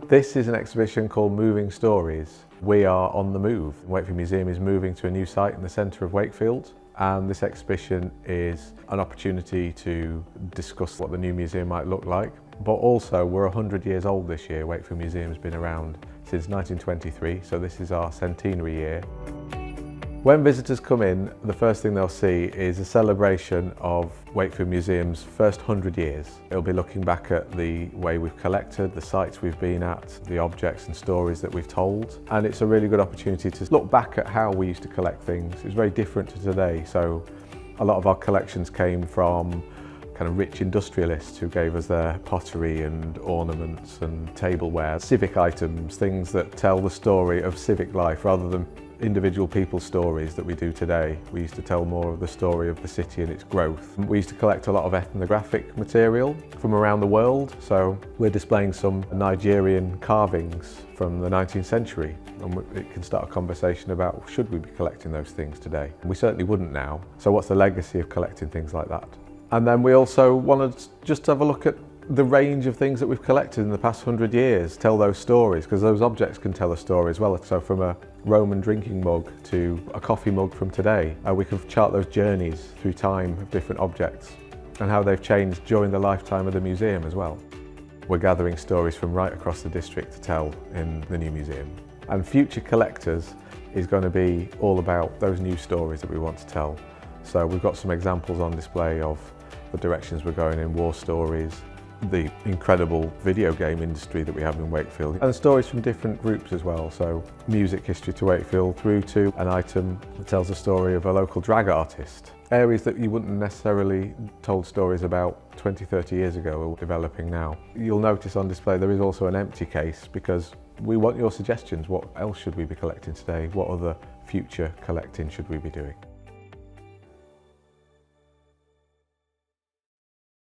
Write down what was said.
This is an exhibition called Moving Stories. We are on the move. Wakefield Museum is moving to a new site in the centre of Wakefield, and this exhibition is an opportunity to discuss what the new museum might look like. But also, we're 100 years old this year. Wakefield Museum has been around since 1923, so this is our centenary year. When visitors come in, the first thing they'll see is a celebration of Wakefield Museum's first 100 years. It'll be looking back at the way we've collected, the sites we've been at, the objects and stories that we've told. And it's a really good opportunity to look back at how we used to collect things. It's very different to today. So a lot of our collections came from kind of rich industrialists who gave us their pottery and ornaments and tableware, civic items, things that tell the story of civic life rather than individual people's stories that we do today. We used to tell more of the story of the city and its growth. We used to collect a lot of ethnographic material from around the world, so we're displaying some Nigerian carvings from the 19th century, and it can start a conversation about should we be collecting those things today. We certainly wouldn't now, so what's the legacy of collecting things like that? And then we also wanted just to have a look at the range of things that we've collected in the past 100 years, tell those stories, because those objects can tell a story as well. So from a Roman drinking mug to a coffee mug from today, we can chart those journeys through time of different objects and how they've changed during the lifetime of the museum as well. We're gathering stories from right across the district to tell in the new museum. And Future Collectors is going to be all about those new stories that we want to tell. So we've got some examples on display of the directions we're going in, war stories, the incredible video game industry that we have in Wakefield, and stories from different groups as well. So music history to Wakefield through to an item that tells the story of a local drag artist. Areas that you wouldn't necessarily told stories about 20, 30 years ago are developing now. You'll notice on display there is also an empty case because we want your suggestions. What else should we be collecting today? What other future collecting should we be doing?